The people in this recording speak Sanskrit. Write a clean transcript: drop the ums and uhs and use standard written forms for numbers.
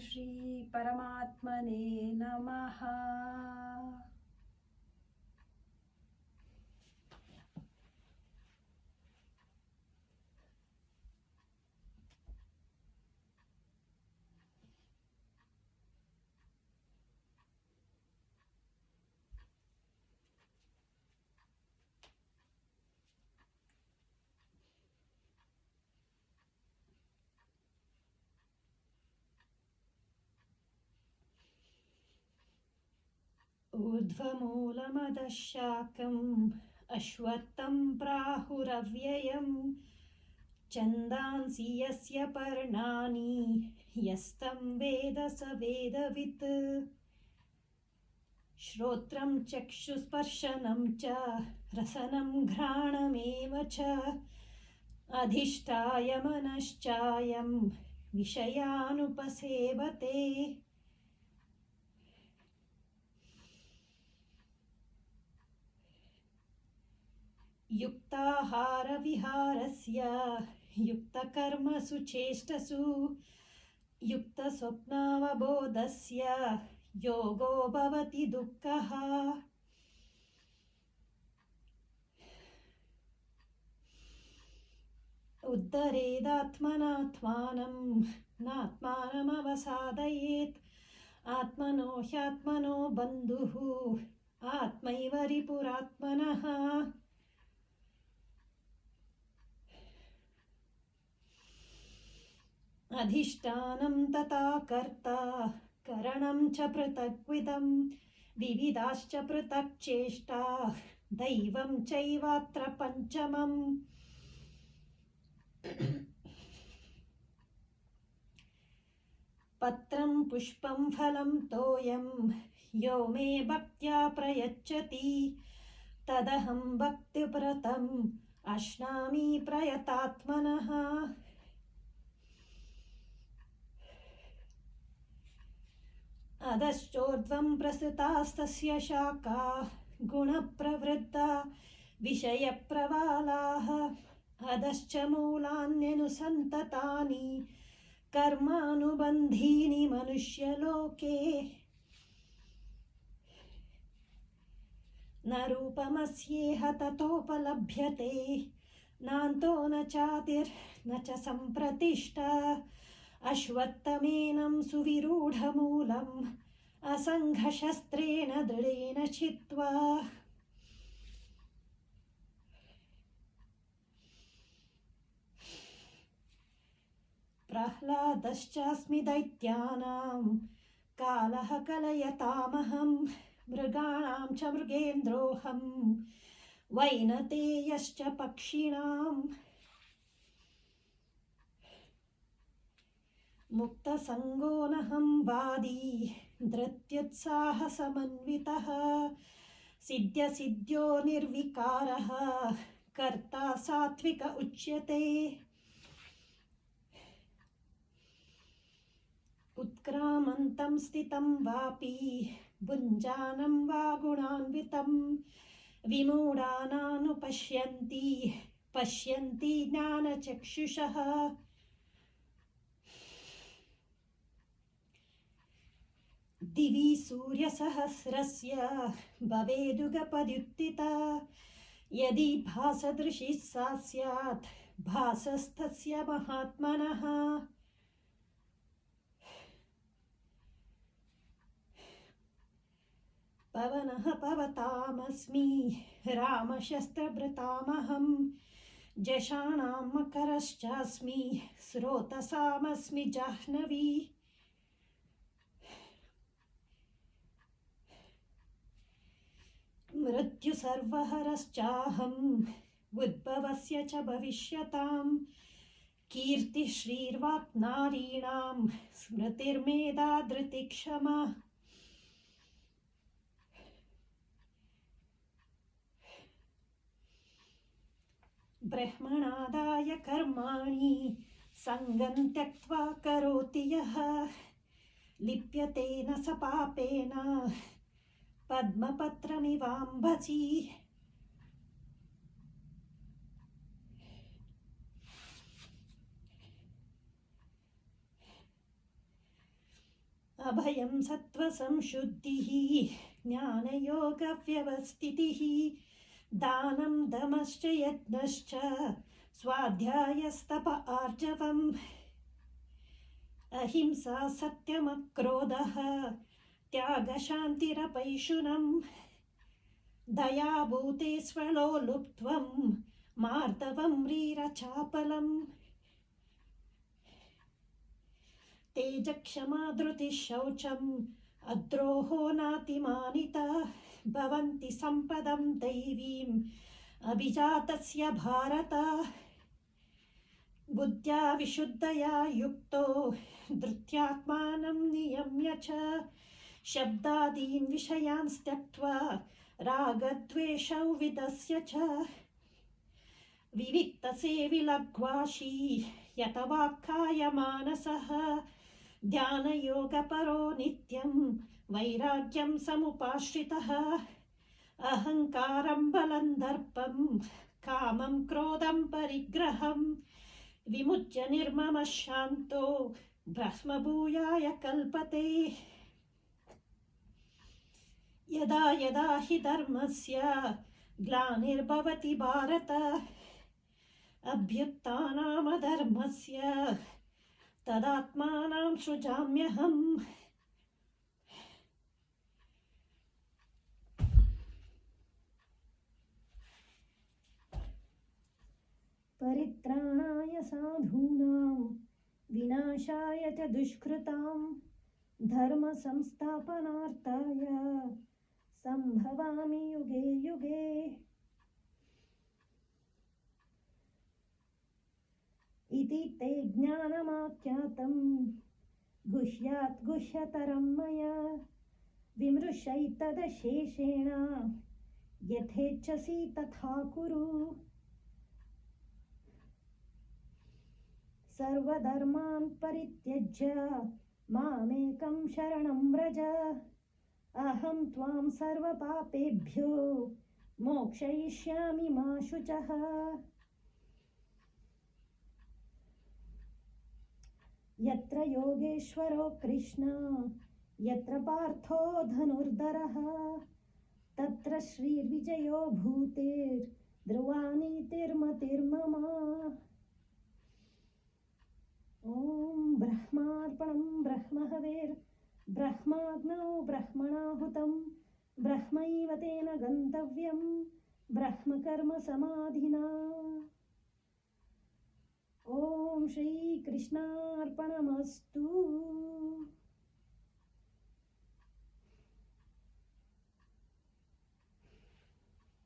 श्री परमात्मने नमः। ऊर्ध्वमूलमधः शाखम् अश्वत्थं प्राहुरव्ययम् छन्दांसि यस्य पर्णानि यस्तं वेद स वेदवित्। श्रोत्रं चक्षुस्पर्शनं च रसनं घ्राणमेव च अधिष्ठाय मनश्चायं विषयानुपसेवते। युक्ताहारविहारस्य युक्तकर्मसु चेष्टसु युक्तस्वप्नावबोधस्य योगो भवति दुःखः। उद्धरेदात्मनात्मानं नात्मानमवसादयेत् आत्मनो ह्यात्मनो बन्धुः आत्मैव रिपुरात्मनः। अधिष्ठानं तथा कर्ता करणं च पृथग्विधं विविधाश्च पृथक् चेष्टा दैवं चैवात्र पञ्चमम्। पत्रं पुष्पं फलं तोयं यो मे भक्त्या प्रयच्छति तदहं भक्तिप्रतम् अश्नामि प्रयतात्मनः। अधश्चोर्ध्वं प्रसृतास्तस्य शाखाः गुणप्रवृद्धा विषयप्रवालाः अधश्च मूलान्यनुसन्ततानि कर्मानुबन्धीनि मनुष्यलोके। न रूपमस्येह ततोपलभ्यते नान्तो न चादिर्न च सम्प्रतिष्ठा अश्वत्थमेनं सुविरूढमूलम् असङ्घशस्त्रेण दृढेन छित्त्वा। प्रह्लादश्चास्मि दैत्यानां कालः कलयतामहं मृगाणां च मृगेन्द्रोऽहं वैनतेयश्च पक्षिणाम्। मुक्तसङ्गोऽहं वादी धृत्युत्साहसमन्वितः सिद्ध्यसिद्ध्यो निर्विकारः कर्ता सात्विक उच्यते। उत्क्रामन्तं स्थितं वापि भुञ्जानं वा गुणान्वितं विमूढानानुपश्यन्ति पश्यन्ति ज्ञानचक्षुषः। दिवि सूर्यसहस्रस्य भवेदुगपद्युत्थिता यदि भासदृशी सा स्यात् भासस्तस्य महात्मनः। पवनः पवतामस्मि रामशस्त्रभृतामहं जषाणां मकरश्चास्मि स्रोतसामस्मि जाह्नवी। मृत्युसर्वहरश्चाहम् उद्भवस्य च भविष्यतां कीर्तिश्रीर्वाक् नारीणां स्मृतिर्मेधा धृतिक्षमा। ब्रह्मणादाय कर्माणि सङ्गं त्यक्त्वा करोति यः लिप्यते न स पापेन पद्मपत्रमिवाम्भसि। अभयं सत्त्वसंशुद्धिः ज्ञानयोगव्यवस्थितिः दानं दमश्च यज्ञश्च स्वाध्यायस्तप आर्जवम् अहिंसा सत्यमक्रोधः त्यागशान्तिरपैशुनम् दयाभूते स्वलोलुप्त्वं मार्दवं ह्रीरचापलम् तेजक्षमा धृतिः शौचम् अद्रोहो नातिमानिता भवन्ति सम्पदं दैवीम् अभिजातस्य भारत बुद्ध्या विशुद्धया युक्तो धृत्यात्मानं नियम्य च शब्दादीन् विषयान् त्यक्त्वा रागद्वेषौ विदस्य च विविक्तसेविलघ्वाशी यतवाक्काय मानसः ध्यानयोगपरो नित्यं वैराग्यं समुपाश्रितः अहङ्कारं बलं दर्पं कामं क्रोधं परिग्रहं विमुच्य निर्ममः शान्तो ब्रह्मभूयाय कल्पते यदा यदा हि धर्मस्य ग्लानिर्भवति भारत अभ्युत्थानमधर्मस्य तदात्मानं सृजाम्यहम् परित्राणाय साधूनां विनाशाय च दुष्कृतां धर्म संस्थापनार्थाय संभवामि युगे युगे इति ते ज्ञानमाख्यातं गुह्यात् गुह्यतरं मया विमृशैतदशेषेण यथेच्छसि तथा कुरु सर्वधर्मान् परित्यज्य मामेकं शरणं व्रज अहं त्वां सर्वपापेभ्यो मोक्षयिष्यामि मा शुचः यत्र योगेश्वरो कृष्ण यत्र पार्थो धनुर्धरः तत्र श्रीर्विजयो भूतेर्ध्रुवानीतिर्मतिर्मम ॐ ब्रह्मार्पणं ब्रह्महविर्ब्रह्माग्नौ ब्रह्मणाहुतं ब्रह्मैव तेन गन्तव्यं ब्रह्मकर्म समाधिना ॐ श्रीकृष्णार्पणमस्तु।